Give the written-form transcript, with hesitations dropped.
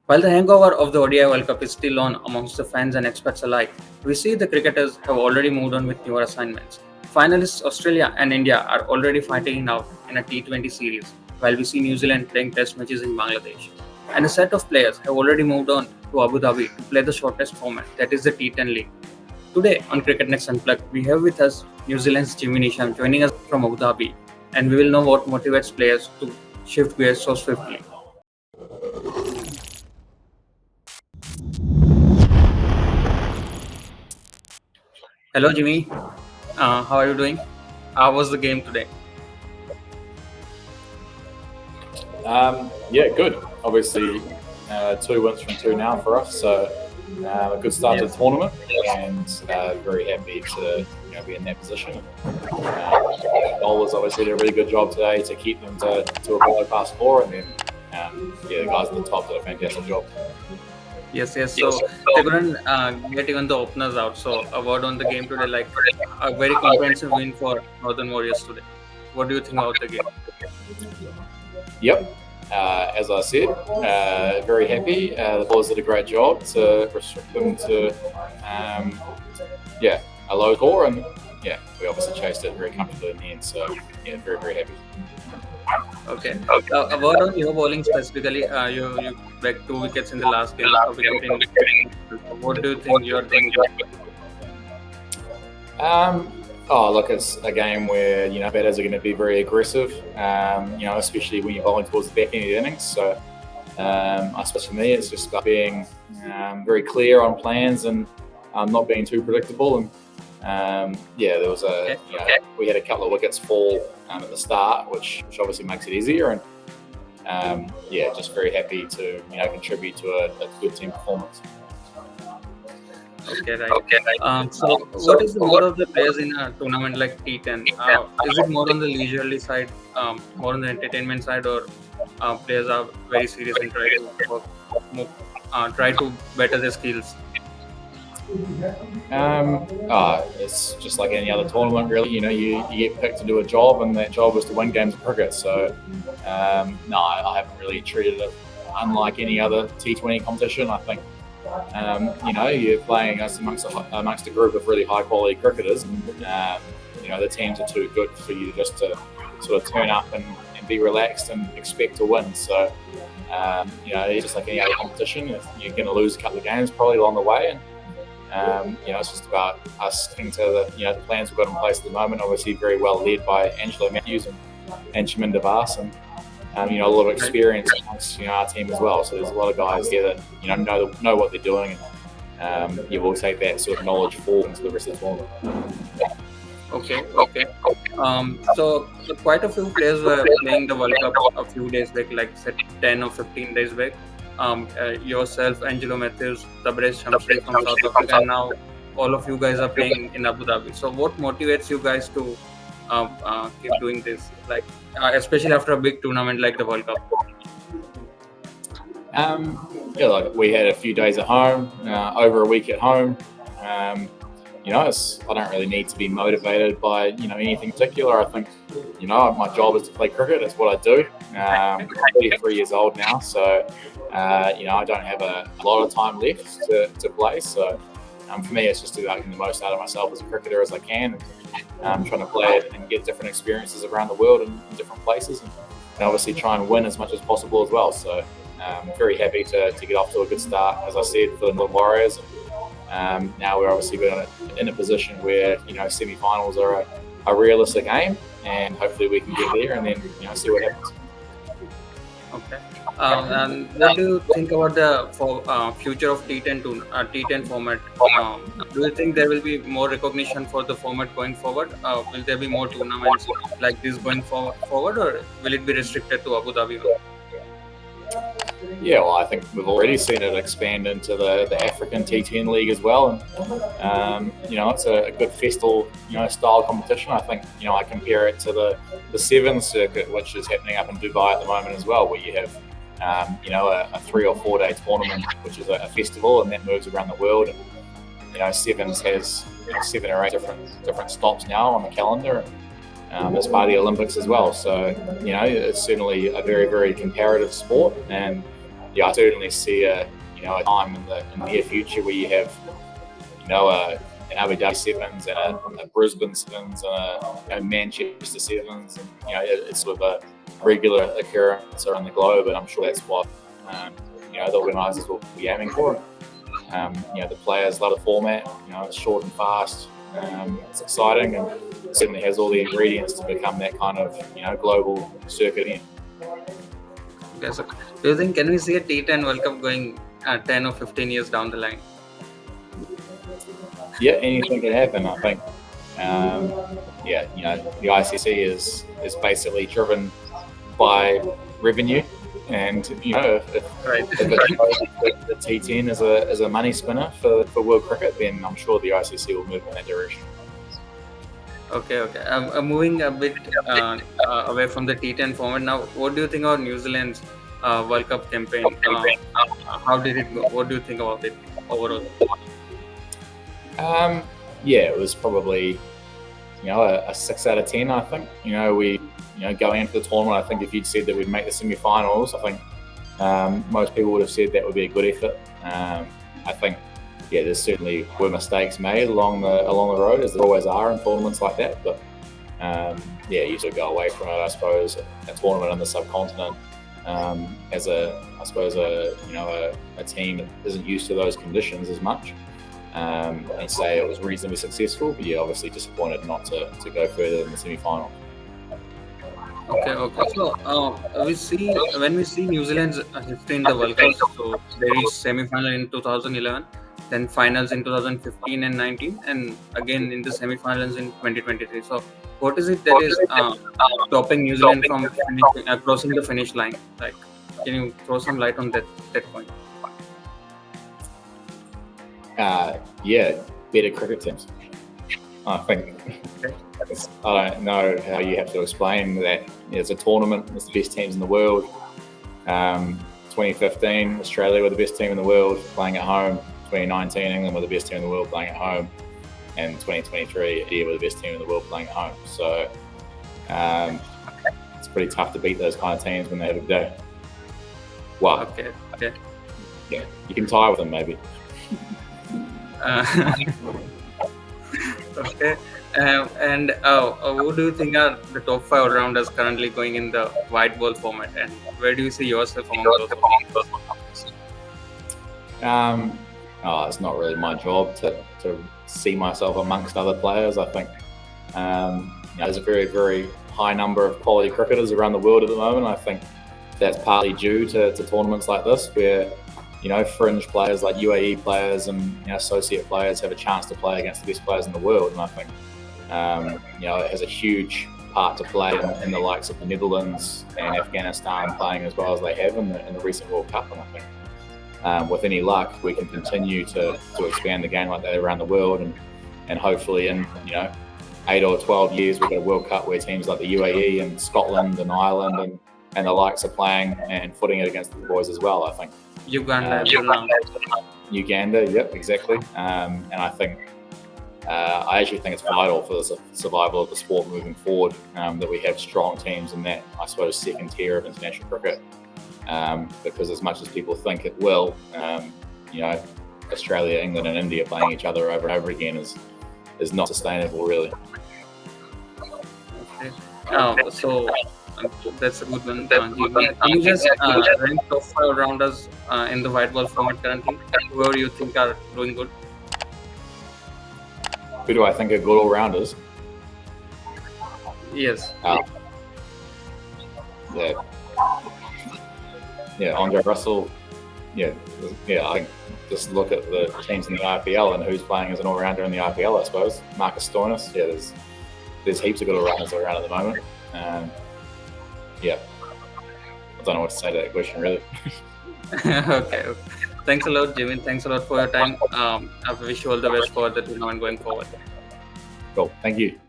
While the hangover of the ODI World Cup is still on amongst the fans and experts alike, we see the cricketers have already moved on with newer assignments. Finalists Australia and India are already fighting it out in a T20 series, while we see New Zealand playing test matches in Bangladesh. And a set of players have already moved on to Abu Dhabi to play the shortest format, that is the T10 League. Today on CricketNext Unplugged, we have with us New Zealand's Jimmy Neesham joining us from Abu Dhabi, and we will know what motivates players to shift gears so swiftly. Hello, Jimmy. How are you doing? How was the game today? Yeah, good. Obviously, 2 wins from 2 now for us, so a good start to the tournament, and very happy to be in that position. Bowlers obviously did a really good job today to keep them to a below past 4, and then the guys at the top did a fantastic job. Yes. So they couldn't get even the openers out. So a word on the game today, like a very comprehensive win for Northern Warriors today. What do you think about the game? Yep. As I said, very happy. The bowlers did a great job to restrict them to a low score, and we obviously chased it very comfortably in the end. So very, very happy. Okay. A word on your bowling specifically. You bagged 2 wickets in the last game. What do you think you're doing? Look, it's a game where batters are going to be very aggressive. Especially when you're bowling towards the back end of the innings. So, I suppose for me, it's just about being very clear on plans and not being too predictable. And there was we had a couple of wickets fall at the start, which obviously makes it easier. And just very happy to contribute to a good team performance. Okay, right. So what is the mode of the players in a tournament like T10? Is it more on the leisurely side, more on the entertainment side, or players are very serious and try to better their skills? It's just like any other tournament, really. You get picked to do a job, and that job is to win games of cricket. So, no, I haven't really treated it unlike any other T20 competition. I think, you're playing amongst a group of really high quality cricketers, and the teams are too good for you just to sort of turn up and be relaxed and expect to win. So, it's just like any other competition. You're going to lose a couple of games probably along the way, and it's just about us sticking to the plans we've got in place at the moment. Obviously, very well led by Angelo Matthews and Chaminda Vas, and a lot of experience amongst our team as well. So there's a lot of guys here that know what they're doing, and you will take that sort of knowledge forward into the rest of the tournament. Okay. So quite a few players were playing the World Cup a few days back, like say 10 or 15 days back. Yourself, Angelo Matthews, Tabraiz Shamshree from South Africa, and now all of you guys are playing in Abu Dhabi. So what motivates you guys to keep doing this, like especially after a big tournament like the World Cup? Like we had a few days at home, over a week at home. I don't really need to be motivated by anything particular. I think my job is to play cricket. It's what I do. I'm 33 years old now, so I don't have a lot of time left to play. So for me, it's just about getting the most out of myself as a cricketer as I can. Trying to play it and get different experiences around the world and in different places, and obviously try and win as much as possible as well. So very happy to get off to a good start, as I said, for the Northern Warriors. Now we're obviously in a position where semi-finals are a realistic aim, and hopefully we can get there and then see what happens. Okay. And what do you think about the future of T10 format? Do you think there will be more recognition for the format going forward? Will there be more tournaments like this going forward, or will it be restricted to Abu Dhabi? Yeah, well, I think we've already seen it expand into the African T10 League as well, and it's a good festal style competition. I think I compare it to the Sevens circuit, which is happening up in Dubai at the moment as well, where you have a 3 or 4 day tournament, which is a festival, and that moves around the world. And Sevens has 7 or 8 different stops now on the calendar. As part of the Olympics as well. So, it's certainly a very, very comparative sport, and I certainly see a time in the near future where you have an Abu Dhabi Sevens and a Brisbane Sevens and a Manchester Sevens, and it's sort of a regular occurrence around the globe, and I'm sure that's what the organisers will be aiming for. The players love the format. It's short and fast. It's exciting, and certainly has all the ingredients to become that kind of global circuit again. Okay, so do you think can we see a T10 World Cup going 10 or 15 years down the line? Yeah, anything can happen, I think. The ICC is basically driven by revenue, and if the T10 is a money spinner for world cricket, then I'm sure the ICC will move in that direction. Okay. Moving a bit away from the T10 format now, what do you think about New Zealand's World Cup campaign? How did it go? What do you think about it overall? It was probably a 6 out of 10. I think we going into the tournament, I think if you'd said that we'd make the semi-finals, I think most people would have said that would be a good effort. I think there certainly were mistakes made along the road, as there always are in tournaments like that. But you sort of go away from it, I suppose. A tournament in the subcontinent as a team that isn't used to those conditions as much. And say it was reasonably successful, but obviously disappointed not to go further in the semi-final. Okay. So when we see New Zealand's history in the World Cup, so they reached semi-final in 2011, then finals in 2015 and 19, and again in the semi-finals in 2023. So what is it that is stopping New Zealand from crossing the finish line? Like, can you throw some light on that point? Better cricket teams. I think. I don't know how you have to explain that. It's a tournament. It's the best teams in the world. 2015, Australia were the best team in the world playing at home. 2019, England were the best team in the world playing at home. And 2023, India were the best team in the world playing at home. So it's pretty tough to beat those kind of teams when they have a day. Wow. Okay. Yeah, you can tie with them maybe. Okay. And who do you think are the top 5 all-rounders currently going in the white ball format, and where do you see yourself among those? It's not really my job to see myself amongst other players. I think there's a very, very high number of quality cricketers around the world at the moment. I think that's partly due to tournaments like this, where fringe players like UAE players and associate players have a chance to play against the best players in the world. And I think it has a huge part to play in the likes of the Netherlands and Afghanistan playing as well as they have in the recent World Cup. And I think with any luck, we can continue to expand the game like that around the world, and hopefully in 8 or 12 years we've got a World Cup where teams like the UAE and Scotland and Ireland and the likes are playing and footing it against the boys as well. I think Uganda, yep, exactly. And I think I actually think it's vital for the survival of the sport moving forward that we have strong teams in that, I suppose, second tier of international cricket. Because as much as people think it will, Australia, England, and India playing each other over and over again is not sustainable, really. Okay. So that's a good one. Can you just rank top 5 all-rounders in the white ball format currently? Whoever you think are doing good? Who do I think are good all-rounders? Yes. Andre Russell. I think just look at the teams in the IPL and who's playing as an all-rounder in the IPL, I suppose. Marcus Stoinis. There's heaps of good all-rounders around at the moment. I don't know what to say to that question, really. Okay. Thanks a lot, Jimmy. Thanks a lot for your time. I wish you all the best for the tournament going forward. Cool. Thank you.